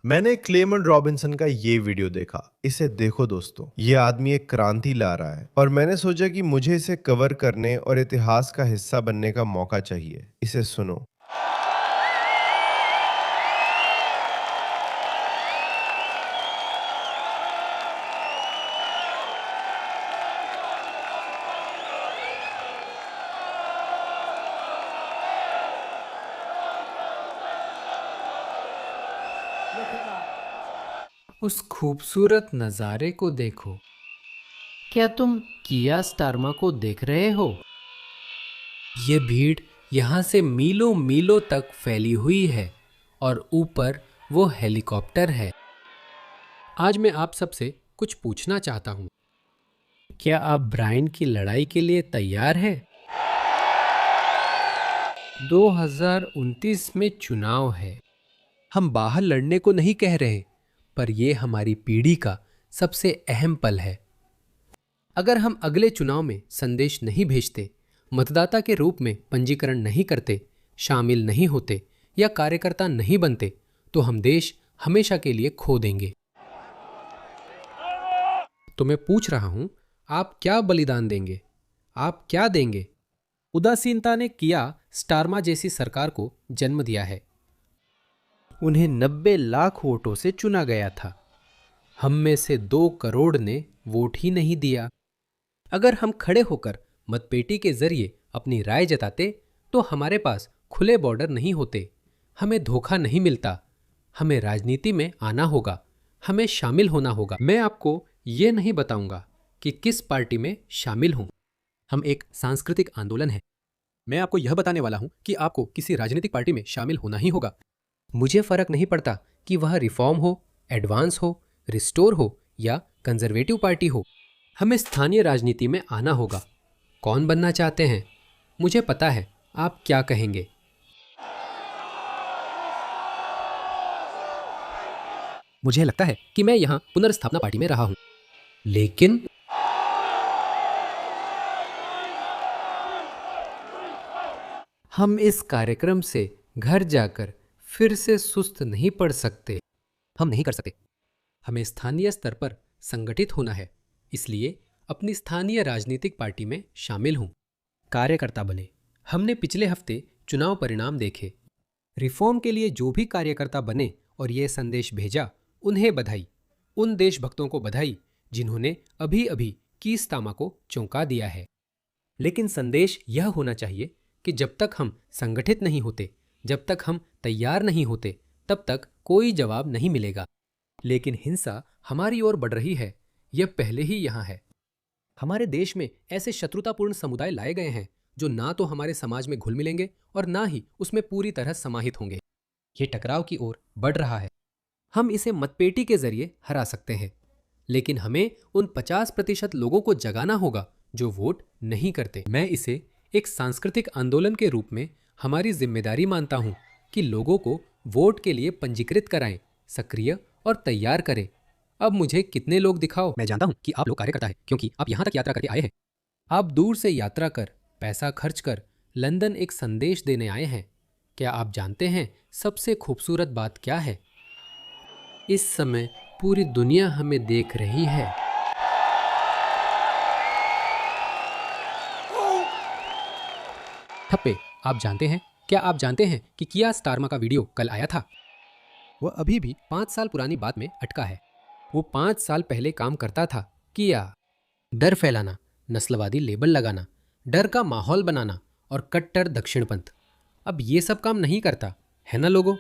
मैंने क्लेमन रॉबिन्सन का ये वीडियो देखा। इसे देखो दोस्तों, ये आदमी एक क्रांति ला रहा है और मैंने सोचा कि मुझे इसे कवर करने और इतिहास का हिस्सा बनने का मौका चाहिए। इसे सुनो। उस खूबसूरत नज़ारे को देखो। क्या तुम किया स्टारमा को देख रहे हो? ये भीड़ यहाँ से मीलों मीलों तक फैली हुई है और ऊपर वो हेलीकॉप्टर है। आज मैं आप सबसे कुछ पूछना चाहता हूँ। क्या आप ब्रायन की लड़ाई के लिए तैयार हैं? 2029 में चुनाव है। हम बाहर लड़ने को नहीं कह रहे, पर यह हमारी पीढ़ी का सबसे अहम पल है। अगर हम अगले चुनाव में संदेश नहीं भेजते, मतदाता के रूप में पंजीकरण नहीं करते, शामिल नहीं होते या कार्यकर्ता नहीं बनते, तो हम देश हमेशा के लिए खो देंगे। तो मैं पूछ रहा हूं, आप क्या बलिदान देंगे? आप क्या देंगे? उदासीनता ने किया स्टारमा जैसी सरकार को जन्म दिया है। उन्हें 90 लाख वोटों से चुना गया था। हम में से 2 करोड़ ने वोट ही नहीं दिया। अगर हम खड़े होकर मतपेटी के जरिए अपनी राय जताते, तो हमारे पास खुले बॉर्डर नहीं होते, हमें धोखा नहीं मिलता। हमें राजनीति में आना होगा, हमें शामिल होना होगा। मैं आपको ये नहीं बताऊंगा कि किस पार्टी में शामिल हूं। हम एक सांस्कृतिक आंदोलन है। मैं आपको यह बताने वाला हूं कि आपको किसी राजनीतिक पार्टी में शामिल होना ही होगा। मुझे फर्क नहीं पड़ता कि वह रिफॉर्म हो, एडवांस हो, रिस्टोर हो या कंजर्वेटिव पार्टी हो। हमें स्थानीय राजनीति में आना होगा। कौन बनना चाहते हैं? मुझे पता है आप क्या कहेंगे। मुझे लगता है कि मैं यहां पुनर्स्थापना पार्टी में रहा हूं, लेकिन हम इस कार्यक्रम से घर जाकर फिर से सुस्त नहीं पड़ सकते। हम नहीं कर सकते। हमें स्थानीय स्तर पर संगठित होना है। इसलिए अपनी स्थानीय राजनीतिक पार्टी में शामिल हूं। कार्यकर्ता बने। हमने पिछले हफ्ते चुनाव परिणाम देखे। रिफॉर्म के लिए जो भी कार्यकर्ता बने और यह संदेश भेजा, उन्हें बधाई। उन देशभक्तों को बधाई जिन्होंने अभी अभी कीर स्टारमा को चौंका दिया है। लेकिन संदेश यह होना चाहिए कि जब तक हम संगठित नहीं होते, जब तक हम तैयार नहीं होते, तब तक कोई जवाब नहीं मिलेगा। लेकिन हिंसा हमारी ओर बढ़ रही है। यह पहले ही यहाँ है। हमारे देश में ऐसे शत्रुतापूर्ण समुदाय लाए गए हैं जो ना तो हमारे समाज में घुल मिलेंगे और ना ही उसमें पूरी तरह समाहित होंगे। ये टकराव की ओर बढ़ रहा है। हम इसे मतपेटी के जरिए हरा सकते हैं, लेकिन हमें उन 50% लोगों को जगाना होगा जो वोट नहीं करते। मैं इसे एक सांस्कृतिक आंदोलन के रूप में हमारी जिम्मेदारी मानता हूं कि लोगों को वोट के लिए पंजीकृत कराएं, सक्रिय और तैयार करें। अब मुझे कितने लोग दिखाओ। मैं जानता हूं कि आप लोग कार्यकर्ता हैं, क्योंकि आप यहां तक यात्रा करके आए हैं। आप दूर से यात्रा कर, पैसा खर्च कर लंदन एक संदेश देने आए हैं। क्या आप जानते हैं सबसे खूबसूरत बात क्या है? इस समय पूरी दुनिया हमें देख रही है। ठप्पे, आप जानते हैं, क्या आप जानते हैं कि किया स्टारमा का वीडियो कल आया था? वह अभी भी 5 साल पुरानी बात में अटका है। वो 5 साल पहले काम करता था। किया डर फैलाना, नस्लवादी लेबल लगाना, डर का माहौल बनाना और कट्टर दक्षिणपंथ। अब ये सब काम नहीं करता है ना लोगों?